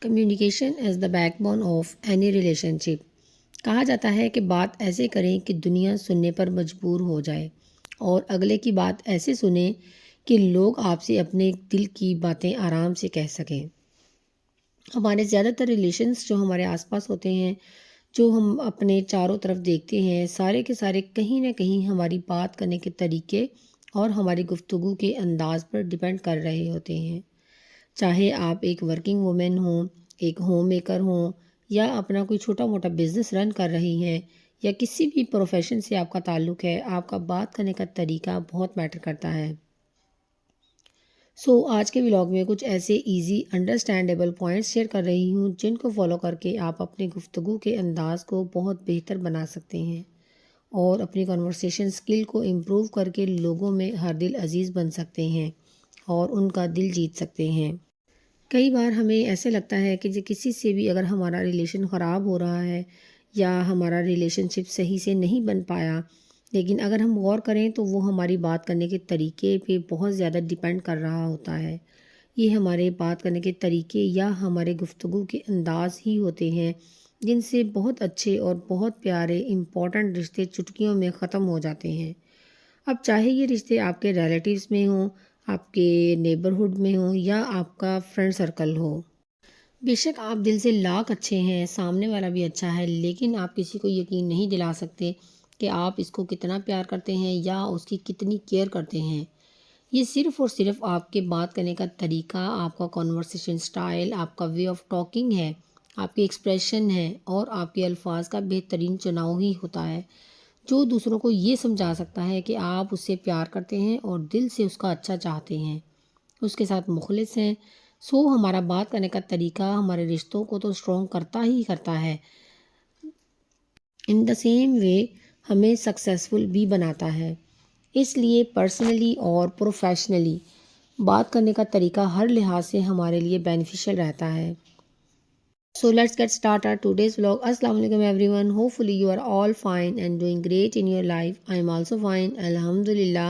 Communication is the backbone of any relationship. کہا جاتا ہے کہ بات ایسے کریں کہ دنیا سننے پر مجبور ہو جائے، اور اگلے کی بات ایسے سنیں کہ لوگ آپ سے اپنے دل کی باتیں آرام سے کہہ سکیں۔ ہمارے زیادہ تر ریلیشنز جو ہمارے آس پاس ہوتے ہیں، جو ہم اپنے چاروں طرف دیکھتے ہیں، سارے کے سارے کہیں نہ کہیں ہماری بات کرنے کے طریقے اور ہماری گفتگو کے انداز پر ڈیپینڈ کر رہے ہوتے ہیں۔ چاہے آپ ایک ورکنگ وومن ہوں، ایک ہوم میکر ہوں، یا اپنا کوئی چھوٹا موٹا بزنس رن کر رہی ہیں، یا کسی بھی پروفیشن سے آپ کا تعلق ہے، آپ کا بات کرنے کا طریقہ بہت میٹر کرتا ہے۔ آج کے ولاگ میں کچھ ایسے ایزی انڈرسٹینڈیبل پوائنٹس شیئر کر رہی ہوں جن کو فالو کر کے آپ اپنے گفتگو کے انداز کو بہت بہتر بنا سکتے ہیں اور اپنی کنورسیشن سکل کو امپروو کر کے لوگوں میں ہر دل عزیز بن سکتے ہیں اور ان کا دل جیت سکتے ہیں۔ کئی بار ہمیں ایسے لگتا ہے کہ کسی سے بھی اگر ہمارا ریلیشن خراب ہو رہا ہے یا ہمارا ریلیشن شپ صحیح سے نہیں بن پایا، لیکن اگر ہم غور کریں تو وہ ہماری بات کرنے کے طریقے پہ بہت زیادہ ڈیپینڈ کر رہا ہوتا ہے۔ یہ ہمارے بات کرنے کے طریقے یا ہمارے گفتگو کے انداز ہی ہوتے ہیں جن سے بہت اچھے اور بہت پیارے امپورٹنٹ رشتے چٹکیوں میں ختم ہو جاتے ہیں۔ اب چاہے یہ رشتے آپ کے ریلیٹیوز میں ہوں، آپ کے نیبرہڈ میں ہوں، یا آپ کا فرینڈ سرکل ہو۔ بے شک آپ دل سے لاکھ اچھے ہیں، سامنے والا بھی اچھا ہے، لیکن آپ کسی کو یقین نہیں دلا سکتے کہ آپ اس کو کتنا پیار کرتے ہیں یا اس کی کتنی کیئر کرتے ہیں۔ یہ صرف اور صرف آپ کے بات کرنے کا طریقہ، آپ کا کنورسیشن سٹائل، آپ کا وے آف ٹاکنگ ہے، آپ کی ایکسپریشن ہے اور آپ کے الفاظ کا بہترین چناؤ ہی ہوتا ہے جو دوسروں کو یہ سمجھا سکتا ہے کہ آپ اس سے پیار کرتے ہیں اور دل سے اس کا اچھا چاہتے ہیں، اس کے ساتھ مخلص ہیں۔ ہمارا بات کرنے کا طریقہ ہمارے رشتوں کو تو اسٹرانگ کرتا ہی کرتا ہے، ان دا سیم وے ہمیں سکسیسفل بھی بناتا ہے۔ اس لیے پرسنلی اور پروفیشنلی بات کرنے کا طریقہ ہر لحاظ سے ہمارے لیے بینیفیشل رہتا ہے۔ Let's get started today's vlog. Assalamu alaikum everyone. Hopefully you are all fine and doing great in your life. I am also fine. Alhamdulillah.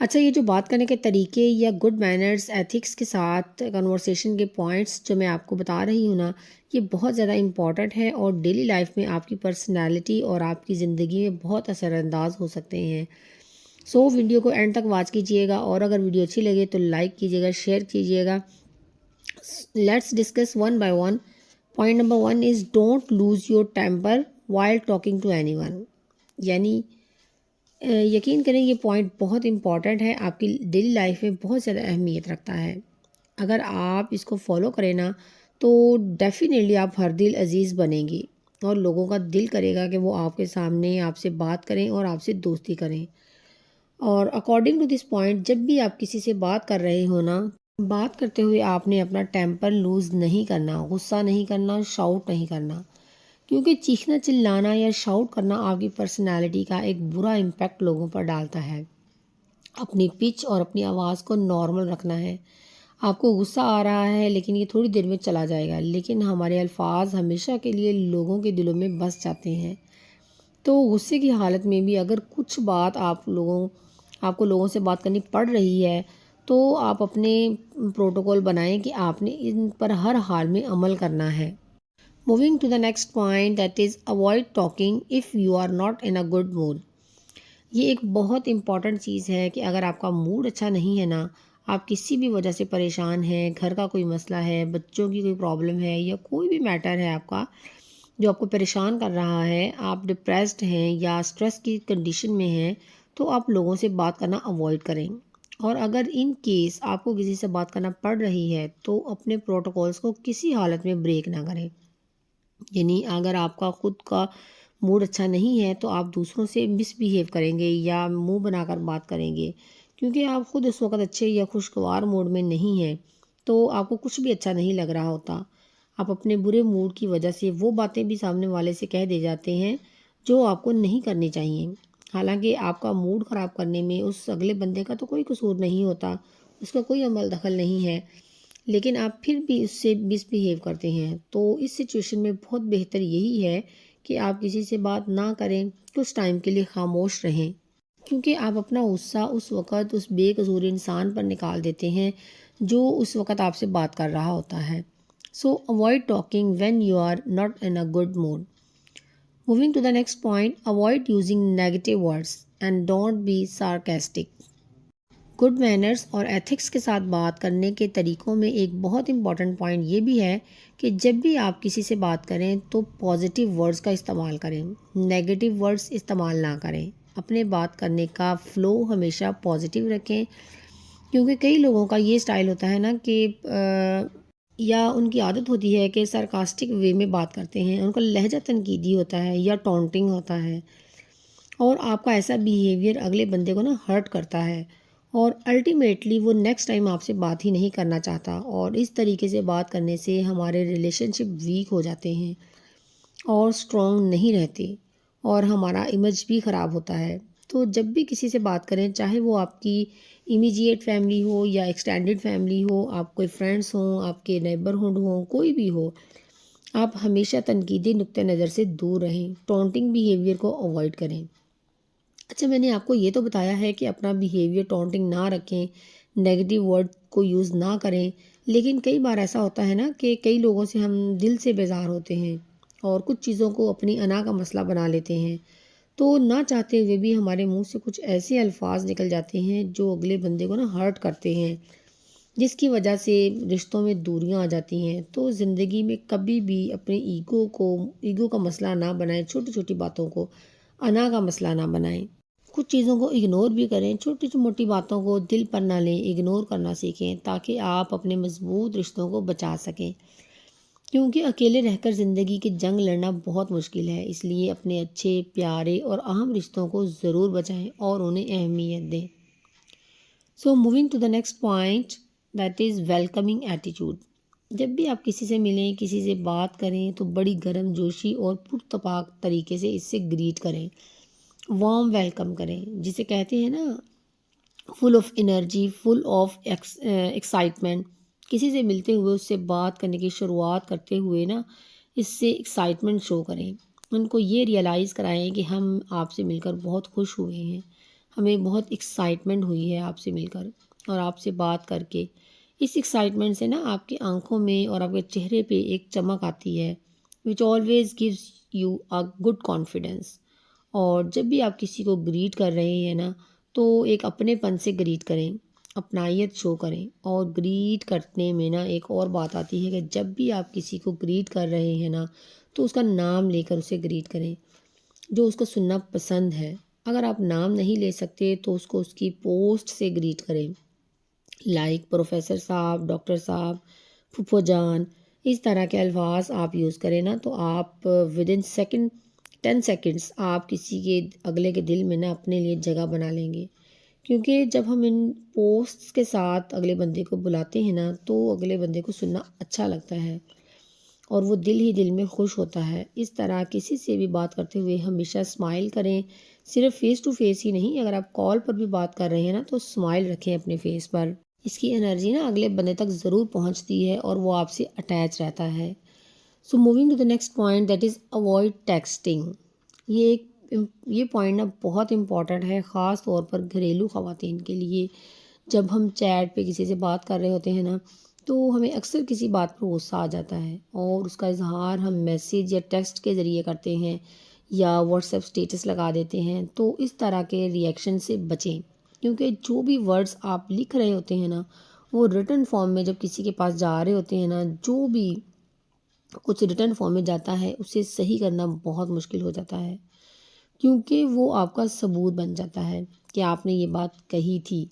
اچھا، یہ جو بات کرنے کے طریقے یا گڈ مینرز ایتھکس کے ساتھ کنورسیشن کے پوائنٹس جو میں آپ کو بتا رہی ہوں نا، یہ بہت زیادہ امپورٹنٹ ہے اور ڈیلی لائف میں آپ کی پرسنالٹی اور آپ کی زندگی میں بہت اثر انداز ہو سکتے ہیں۔ ویڈیو کو اینڈ تک واچ کیجیے گا، اور اگر ویڈیو اچھی لگے تو لائک کیجیے گا، شیئر کیجیے گا۔ Let's discuss one by one. Point number 1 is don't lose your temper while talking to anyone. یعنی یقین کریں یہ پوائنٹ بہت امپورٹنٹ ہے، آپ کی ڈیلی لائف میں بہت زیادہ اہمیت رکھتا ہے۔ اگر آپ اس کو فالو کریں نا تو ڈیفینیٹلی آپ ہر دل عزیز بنیں گی اور لوگوں کا دل کرے گا کہ وہ آپ کے سامنے آپ سے بات کریں اور آپ سے دوستی کریں۔ اور اکارڈنگ ٹو دس پوائنٹ، جب بھی آپ کسی سے بات کر رہے ہو نا، بات کرتے ہوئے آپ نے اپنا ٹیمپر لوز نہیں کرنا، غصہ نہیں کرنا، شاؤٹ نہیں کرنا، کیونکہ چیخنا چلانا یا شاؤٹ کرنا آپ کی پرسنالٹی کا ایک برا امپیکٹ لوگوں پر ڈالتا ہے۔ اپنی پچ اور اپنی آواز کو نارمل رکھنا ہے۔ آپ کو غصہ آ رہا ہے لیکن یہ تھوڑی دیر میں چلا جائے گا، لیکن ہمارے الفاظ ہمیشہ کے لیے لوگوں کے دلوں میں بس جاتے ہیں۔ تو غصے کی حالت میں بھی اگر کچھ بات آپ کو لوگوں سے بات کرنی پڑ رہی ہے تو آپ اپنے پروٹوکول بنائیں کہ آپ نے ان پر ہر حال میں عمل کرنا ہے۔ Moving to the next point, that is avoid talking if you are not in a good mood. یہ ایک بہت امپورٹنٹ چیز ہے کہ اگر آپ کا موڈ اچھا نہیں ہے نا، آپ کسی بھی وجہ سے پریشان ہیں، گھر کا کوئی مسئلہ ہے، بچوں کی کوئی پرابلم ہے، یا کوئی بھی میٹر ہے آپ کا جو آپ کو پریشان کر رہا ہے، آپ ڈپریسڈ ہیں یا اسٹریس کی کنڈیشن میں ہیں، تو آپ لوگوں سے بات کرنا اوائڈ کریں۔ اور اگر ان کیس آپ کو کسی سے بات کرنا پڑ رہی ہے تو اپنے پروٹوکولز کو کسی حالت میں بریک نہ کریں۔ یعنی اگر آپ کا خود کا موڈ اچھا نہیں ہے تو آپ دوسروں سے مس بیہیو کریں گے یا منہ بنا کر بات کریں گے، کیونکہ آپ خود اس وقت اچھے یا خوشگوار موڈ میں نہیں ہیں تو آپ کو کچھ بھی اچھا نہیں لگ رہا ہوتا۔ آپ اپنے برے موڈ کی وجہ سے وہ باتیں بھی سامنے والے سے کہہ دے جاتے ہیں جو آپ کو نہیں کرنی چاہیے، حالانکہ آپ کا موڈ خراب کرنے میں اس اگلے بندے کا تو کوئی قصور نہیں ہوتا، اس کا کوئی عمل دخل نہیں ہے، لیکن آپ پھر بھی اس سے مس بیہیو کرتے ہیں۔ تو اس سچویشن میں بہت بہتر یہی ہے کہ آپ کسی سے بات نہ کریں، کچھ ٹائم کے لیے خاموش رہیں، کیونکہ آپ اپنا غصہ اس وقت اس بے قصور انسان پر نکال دیتے ہیں جو اس وقت آپ سے بات کر رہا ہوتا ہے۔ So avoid talking when you are not in a good mood. Moving to the next point, avoid using negative words and don't be sarcastic. Good manners اور ایتھکس کے ساتھ بات کرنے کے طریقوں میں ایک بہت امپورٹنٹ پوائنٹ یہ بھی ہے کہ جب بھی آپ کسی سے بات کریں تو پازیٹیو ورڈز کا استعمال کریں، نیگیٹو ورڈز استعمال نہ کریں۔ اپنے بات کرنے کا فلو ہمیشہ پازیٹیو رکھیں، کیونکہ کئی لوگوں کا یہ اسٹائل ہوتا ہے نا کہ یا ان کی عادت ہوتی ہے کہ سرکاسٹک وے میں بات کرتے ہیں، ان کا لہجہ تنقیدی ہوتا ہے یا ٹونٹنگ ہوتا ہے، اور آپ کا ایسا بیہیویئر اگلے بندے کو نا ہرٹ کرتا ہے، اور الٹیمیٹلی وہ نیکسٹ ٹائم آپ سے بات ہی نہیں کرنا چاہتا، اور اس طریقے سے بات کرنے سے ہمارے ریلیشن شپ ویک ہو جاتے ہیں اور اسٹرانگ نہیں رہتے، اور ہمارا امیج بھی خراب ہوتا ہے۔ تو جب بھی کسی سے بات کریں، چاہے وہ آپ کی امیجیٹ فیملی ہو یا ایکسٹینڈڈ فیملی ہو، آپ کوئی فرینڈس ہوں، آپ کے نیبرہڈ ہوں، کوئی بھی ہو، آپ ہمیشہ تنقیدی نقطہ نظر سے دور رہیں، ٹونٹنگ بیہیویئر کو اوائڈ کریں۔ اچھا، میں نے آپ کو یہ تو بتایا ہے کہ اپنا بیہیویئر ٹونٹنگ نہ رکھیں، نیگیٹو ورڈ کو یوز نہ کریں، لیکن کئی بار ایسا ہوتا ہے نا کہ کئی لوگوں سے ہم دل سے بیزار ہوتے ہیں اور کچھ چیزوں کو اپنی انا کا مسئلہ بنا لیتے ہیں، تو نہ چاہتے ہوئے بھی ہمارے منہ سے کچھ ایسے الفاظ نکل جاتے ہیں جو اگلے بندے کو نا ہرٹ کرتے ہیں، جس کی وجہ سے رشتوں میں دوریاں آ جاتی ہیں۔ تو زندگی میں کبھی بھی اپنے ایگو کا مسئلہ نہ بنائیں، چھوٹی چھوٹی باتوں کو انا کا مسئلہ نہ بنائیں، کچھ چیزوں کو اگنور بھی کریں، چھوٹی موٹی باتوں کو دل پر نہ لیں، اگنور کرنا سیکھیں تاکہ آپ اپنے مضبوط رشتوں کو بچا سکیں، کیونکہ اکیلے رہ کر زندگی کی جنگ لڑنا بہت مشکل ہے۔ اس لیے اپنے اچھے، پیارے اور اہم رشتوں کو ضرور بچائیں اور انہیں اہمیت دیں۔ So moving to the next point, that is welcoming attitude. جب بھی آپ کسی سے ملیں، کسی سے بات کریں تو بڑی گرم جوشی اور پرتپاک طریقے سے اس سے گریٹ کریں، وارم ویلکم کریں، جسے کہتے ہیں نا full of energy, full of excitement. کسی سے ملتے ہوئے اس سے بات کرنے کی شروعات کرتے ہوئے نا اس سے ایکسائٹمنٹ شو کریں، ان کو یہ ریئلائز کرائیں کہ ہم آپ سے مل کر بہت خوش ہوئے ہیں، ہمیں بہت ایکسائٹمنٹ ہوئی ہے آپ سے مل کر اور آپ سے بات کر کے۔ اس ایکسائٹمنٹ سے نا آپ کی آنکھوں میں اور آپ کے چہرے پہ ایک چمک آتی ہے which always gives you a good confidence۔ اور جب بھی آپ کسی کو گریٹ کر رہے ہیں نا تو ایک اپنے پن سے گریٹ کریں، اپنائیت شو کریں، اور گریٹ کرنے میں نا ایک اور بات آتی ہے کہ جب بھی آپ کسی کو گریٹ کر رہے ہیں نا تو اس کا نام لے کر اسے گریٹ کریں جو اس کو سننا پسند ہے۔ اگر آپ نام نہیں لے سکتے تو اس کو اس کی پوسٹ سے گریٹ کریں، لائک پروفیسر صاحب، ڈاکٹر صاحب، پھپھو جان، اس طرح کے الفاظ آپ یوز کریں نا تو آپ ود ان 10 سیکنڈس آپ کسی کے اگلے کے دل میں نا اپنے لیے جگہ بنا لیں گے، کیونکہ جب ہم ان پوسٹس کے ساتھ اگلے بندے کو بلاتے ہیں نا تو اگلے بندے کو سننا اچھا لگتا ہے اور وہ دل ہی دل میں خوش ہوتا ہے۔ اس طرح کسی سے بھی بات کرتے ہوئے ہمیشہ اسمائل کریں، صرف فیس ٹو فیس ہی نہیں، اگر آپ کال پر بھی بات کر رہے ہیں نا تو اسمائل رکھیں اپنے فیس پر، اس کی انرجی نا اگلے بندے تک ضرور پہنچتی ہے اور وہ آپ سے اٹیچ رہتا ہے۔ So moving to the next point, that is avoid texting. یہ پوائنٹ نا بہت امپورٹنٹ ہے، خاص طور پر گھریلو خواتین کے لیے۔ جب ہم چیٹ پہ کسی سے بات کر رہے ہوتے ہیں نا تو ہمیں اکثر کسی بات پر غصہ آ جاتا ہے اور اس کا اظہار ہم میسیج یا ٹیکسٹ کے ذریعے کرتے ہیں یا واٹس ایپ اسٹیٹس لگا دیتے ہیں۔ تو اس طرح کے ریئیکشن سے بچیں، کیونکہ جو بھی ورڈز آپ لکھ رہے ہوتے ہیں نا وہ ریٹن فارم میں جب کسی کے پاس جا رہے ہوتے ہیں نا، جو بھی کچھ ریٹن فارم میں جاتا ہے اسے صحیح کرنا بہت مشکل ہو جاتا ہے، کیونکہ وہ آپ کا ثبوت بن جاتا ہے کہ آپ نے یہ بات کہی تھی۔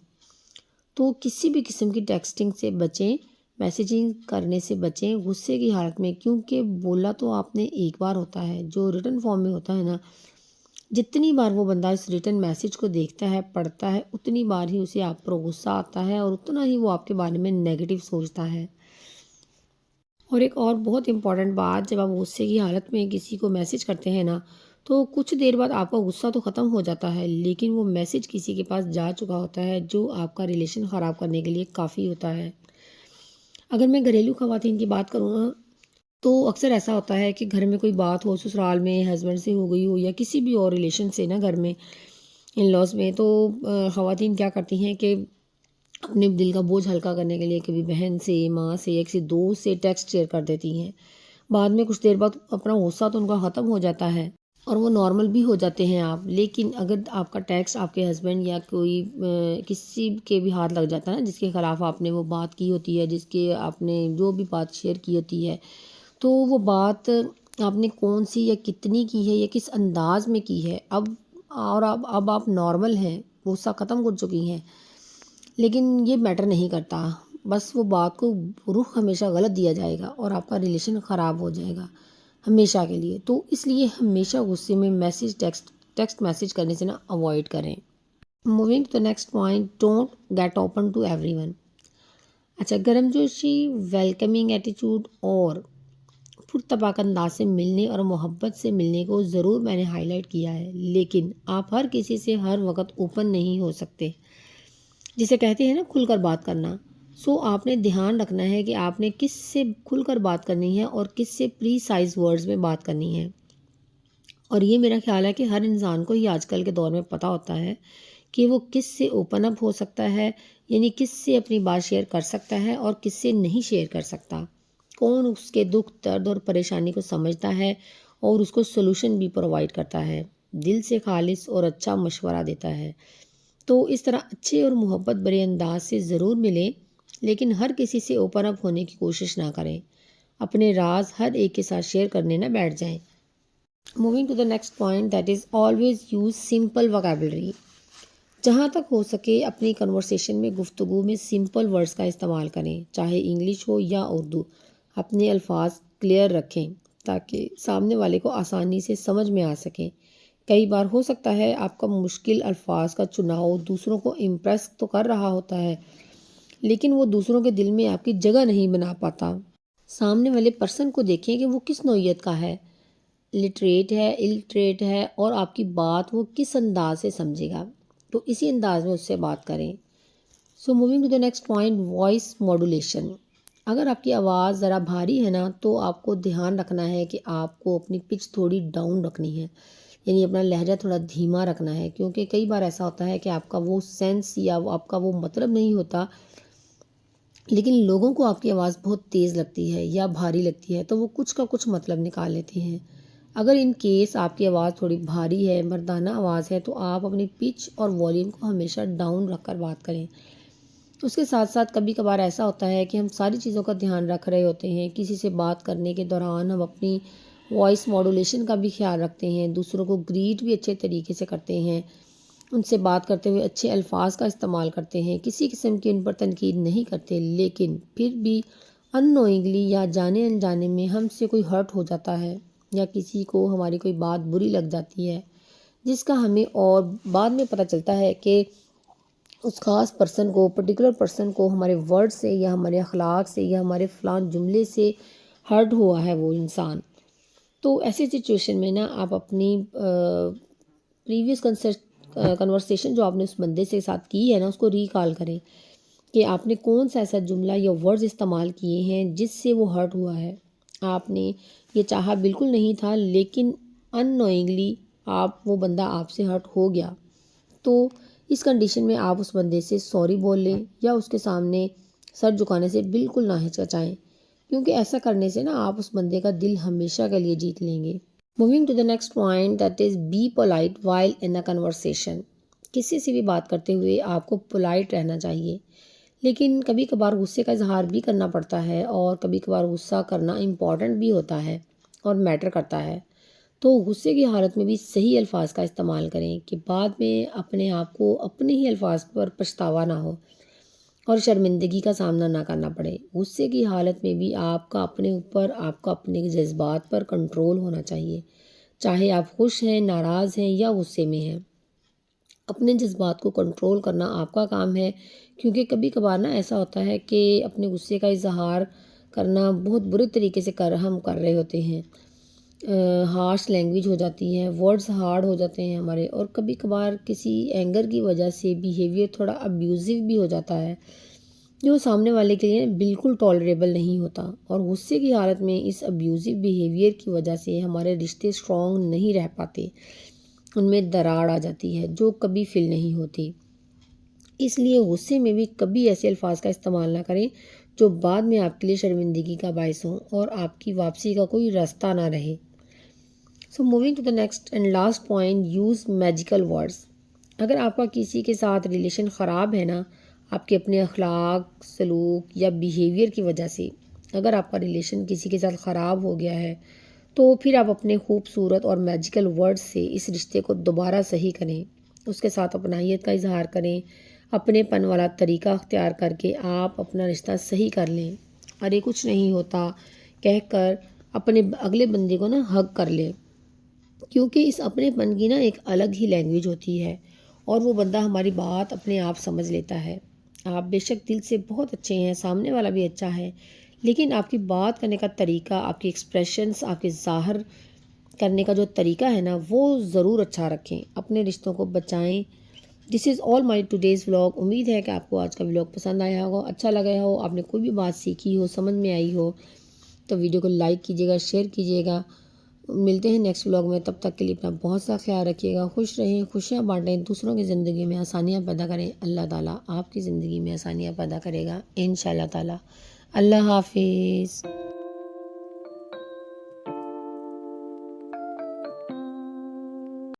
تو کسی بھی قسم کی ٹیکسٹنگ سے بچیں، میسیجنگ کرنے سے بچیں غصے کی حالت میں، کیونکہ بولا تو آپ نے ایک بار ہوتا ہے، جو ریٹن فارم میں ہوتا ہے نا جتنی بار وہ بندہ اس ریٹن میسیج کو دیکھتا ہے، پڑھتا ہے، اتنی بار ہی اسے آپ پر غصہ آتا ہے اور اتنا ہی وہ آپ کے بارے میں نیگیٹو سوچتا ہے۔ اور ایک اور بہت امپورٹنٹ بات، جب آپ غصے کی حالت میں کسی کو میسیج کرتے ہیں نا تو کچھ دیر بعد آپ کا غصہ تو ختم ہو جاتا ہے، لیکن وہ میسیج کسی کے پاس جا چکا ہوتا ہے جو آپ کا ریلیشن خراب کرنے کے لیے کافی ہوتا ہے۔ اگر میں گھریلو خواتین کی بات کروں نا تو اکثر ایسا ہوتا ہے کہ گھر میں کوئی بات ہو، سسرال میں ہسبینڈ سے ہو گئی ہو یا کسی بھی اور ریلیشن سے نا گھر میں ان لاز میں، تو خواتین کیا کرتی ہیں کہ اپنے دل کا بوجھ ہلکا کرنے کے لیے کبھی بہن سے، ماں سے یا کسی دوست سے ٹیکسٹ شیئر کر دیتی ہیں۔ بعد میں کچھ دیر بعد اپنا غصہ تو ان کا ختم ہو جاتا ہے اور وہ نارمل بھی ہو جاتے ہیں آپ، لیکن اگر آپ کا ٹیکسٹ آپ کے ہسبینڈ یا کوئی کسی کے بھی ہاتھ لگ جاتا ہے نا، جس کے خلاف آپ نے وہ بات کی ہوتی ہے، جس کے آپ نے جو بھی بات شیئر کی ہوتی ہے، تو وہ بات آپ نے کون سی یا کتنی کی ہے یا کس انداز میں کی ہے، اب آپ نارمل ہیں، غصہ ختم کر چکی ہیں، لیکن یہ میٹر نہیں کرتا، بس وہ بات کو رخ ہمیشہ غلط دیا جائے گا اور آپ کا ریلیشن خراب ہو جائے گا ہمیشہ کے لیے۔ تو اس لیے ہمیشہ غصے میں ٹیکسٹ میسیج کرنے سے نا اوائڈ کریں۔ Moving to next point, don't get open to everyone. اچھا، گرم جوشی، ویلکمنگ ایٹیٹیوڈ اور پرتپاک انداز سے ملنے اور محبت سے ملنے کو ضرور میں نے ہائی لائٹ کیا ہے، لیکن آپ ہر کسی سے ہر وقت اوپن نہیں ہو سکتے، جسے کہتے ہیں نا کھل کر بات کرنا۔ آپ نے دھیان رکھنا ہے کہ آپ نے کس سے کھل کر بات کرنی ہے اور کس سے پری سائز ورڈز میں بات کرنی ہے۔ اور یہ میرا خیال ہے کہ ہر انسان کو ہی آج کل کے دور میں پتہ ہوتا ہے کہ وہ کس سے اوپن اپ ہو سکتا ہے، یعنی کس سے اپنی بات شیئر کر سکتا ہے اور کس سے نہیں شیئر کر سکتا، کون اس کے دکھ، درد اور پریشانی کو سمجھتا ہے اور اس کو سولوشن بھی پرووائڈ کرتا ہے، دل سے خالص اور اچھا مشورہ دیتا ہے۔ تو اس طرح اچھے اور محبت بھرے انداز سے ضرور ملیں، لیکن ہر کسی سے اوپن اپ ہونے کی کوشش نہ کریں، اپنے راز ہر ایک کے ساتھ شیئر کرنے نہ بیٹھ جائیں۔ Moving to the next point, that is always use simple vocabulary. جہاں تک ہو سکے اپنی کنورسیشن میں، گفتگو میں سمپل ورڈز کا استعمال کریں، چاہے انگلش ہو یا اردو۔ اپنے الفاظ کلیئر رکھیں تاکہ سامنے والے کو آسانی سے سمجھ میں آ سکیں۔ کئی بار ہو سکتا ہے آپ کا مشکل الفاظ کا چناؤ دوسروں کو امپریس تو کر رہا ہوتا ہے، لیکن وہ دوسروں کے دل میں آپ کی جگہ نہیں بنا پاتا۔ سامنے والے پرسن کو دیکھیں کہ وہ کس نوعیت کا ہے، لٹریٹ ہے، الٹریٹ ہے، اور آپ کی بات وہ کس انداز سے سمجھے گا، تو اسی انداز میں اس سے بات کریں۔ Moving to the next point, voice modulation. اگر آپ کی آواز ذرا بھاری ہے نا، تو آپ کو دھیان رکھنا ہے کہ آپ کو اپنی پچ تھوڑی ڈاؤن رکھنی ہے، یعنی اپنا لہجہ تھوڑا دھیما رکھنا ہے، کیونکہ کئی بار ایسا ہوتا ہے کہ آپ کا وہ سینس یا آپ کا وہ مطلب نہیں ہوتا، لیکن لوگوں کو آپ کی آواز بہت تیز لگتی ہے یا بھاری لگتی ہے، تو وہ کچھ کا کچھ مطلب نکال لیتے ہیں۔ اگر ان کیس آپ کی آواز تھوڑی بھاری ہے، مردانہ آواز ہے، تو آپ اپنی پچ اور والیوم کو ہمیشہ ڈاؤن رکھ کر بات کریں۔ اس کے ساتھ ساتھ کبھی کبھار ایسا ہوتا ہے کہ ہم ساری چیزوں کا دھیان رکھ رہے ہوتے ہیں، کسی سے بات کرنے کے دوران ہم اپنی وائس ماڈولیشن کا بھی خیال رکھتے ہیں، دوسروں کو گریٹ بھی اچھے طریقے سے کرتے ہیں، ان سے بات کرتے ہوئے اچھے الفاظ کا استعمال کرتے ہیں، کسی قسم کی ان پر تنقید نہیں کرتے، لیکن پھر بھی ان نوئنگلی یا جانے انجانے میں ہم سے کوئی ہرٹ ہو جاتا ہے یا کسی کو ہماری کوئی بات بری لگ جاتی ہے، جس کا ہمیں اور بعد میں پتہ چلتا ہے کہ اس خاص پرسن کو، پرٹیکولر پرسن کو ہمارے ورڈ سے یا ہمارے اخلاق سے یا ہمارے فلان جملے سے ہرٹ ہوا ہے وہ انسان، تو ایسی سچویشن میں نا آپ اپنی پریویس کنورسیشن جو آپ نے اس بندے سے ساتھ کی ہے نا، اس کو ریکال کریں کہ آپ نے کون سا ایسا جملہ یا ورڈز استعمال کیے ہیں جس سے وہ ہرٹ ہوا ہے۔ آپ نے یہ چاہا بالکل نہیں تھا، لیکن ان نوئنگلی وہ بندہ آپ سے ہرٹ ہو گیا، تو اس کنڈیشن میں آپ اس بندے سے سوری بول لیں یا اس کے سامنے سر جھکانے سے بالکل نہ ہچکچائیں، کیونکہ ایسا کرنے سے نا آپ اس بندے کا دل ہمیشہ کے لیے جیت لیں گے۔ Moving to the next point, that is be polite while in a conversation. کسی سے بھی بات کرتے ہوئے آپ کو پولائٹ رہنا چاہیے، لیکن کبھی کبھار غصے کا اظہار بھی کرنا پڑتا ہے، اور کبھی کبھار غصہ کرنا امپورٹنٹ بھی ہوتا ہے اور میٹر کرتا ہے، تو غصے کی حالت میں بھی صحیح الفاظ کا استعمال کریں کہ بعد میں اپنے آپ کو اپنے ہی الفاظ پر پچھتاوا نہ ہو اور شرمندگی کا سامنا نہ کرنا پڑے۔ غصے کی حالت میں بھی آپ کا اپنے اوپر، آپ کا اپنے جذبات پر کنٹرول ہونا چاہیے، چاہے آپ خوش ہیں، ناراض ہیں یا غصے میں ہیں۔ اپنے جذبات کو کنٹرول کرنا آپ کا کام ہے، کیونکہ کبھی کبھار نا ایسا ہوتا ہے کہ اپنے غصے کا اظہار کرنا بہت برے طریقے سے ہم کر رہے ہوتے ہیں، ہارش لینگویج ہو جاتی ہے، ورڈز ہارڈ ہو جاتے ہیں ہمارے، اور کبھی کبھار کسی اینگر کی وجہ سے بیہیویئر تھوڑا ابیوزو بھی ہو جاتا ہے، جو سامنے والے کے لیے بالکل ٹالریبل نہیں ہوتا، اور غصے کی حالت میں اس ابیوزو بیہیویئر کی وجہ سے ہمارے رشتے اسٹرانگ نہیں رہ پاتے، ان میں دراڑ آ جاتی ہے جو کبھی فل نہیں ہوتی۔ اس لیے غصے میں بھی کبھی ایسے الفاظ کا استعمال نہ کریں جو بعد میں آپ کے لیے شرمندگی کا باعث ہوں اور آپ کی واپسی کا کوئی راستہ نہ رہے۔ So moving to the next and last point, use magical words. اگر آپ کا کسی کے ساتھ ریلیشن خراب ہے نا، آپ کے اپنے اخلاق، سلوک یا بیہیویئر کی وجہ سے اگر آپ کا ریلیشن کسی کے ساتھ خراب ہو گیا ہے، تو پھر آپ اپنے خوبصورت اور میجیکل ورڈ سے اس رشتے کو دوبارہ صحیح کریں، اس کے ساتھ اپنائیت کا اظہار کریں، اپنے پن والا طریقہ اختیار کر کے آپ اپنا رشتہ صحیح کر لیں۔ ارے کچھ نہیں ہوتا کہہ کر اپنے اگلے بندے کو نا ہگ کر لیں، کیونکہ اس اپنے پن کی نا ایک الگ ہی لینگویج ہوتی ہے اور وہ بندہ ہماری بات اپنے آپ سمجھ لیتا ہے۔ آپ بے شک دل سے بہت اچھے ہیں، سامنے والا بھی اچھا ہے، لیکن آپ کی بات کرنے کا طریقہ، آپ کی ایکسپریشنز، آپ کے ظاہر کرنے کا جو طریقہ ہے نا، وہ ضرور اچھا رکھیں، اپنے رشتوں کو بچائیں۔ دس از آل مائی ٹوڈیز ولاگ۔ امید ہے کہ آپ کو آج کا ولاگ پسند آیا ہوگا، اچھا لگا ہو، آپ نے کوئی بھی بات سیکھی ہو، سمجھ میں آئی ہو، تو ویڈیو کو لائک کیجیے گا، شیئر کیجیے گا۔ ملتے ہیں نیکسٹ ولاگ میں، تب تک کے لیے اپنا بہت سا خیال رکھیے گا، خوش رہیں، خوشیاں بانٹیں، دوسروں کی زندگی میں آسانیاں پیدا کریں۔ اللہ تعالیٰ آپ کی زندگی میں آسانیاں پیدا کرے گا انشاءاللہ تعالیٰ۔ اللہ حافظ۔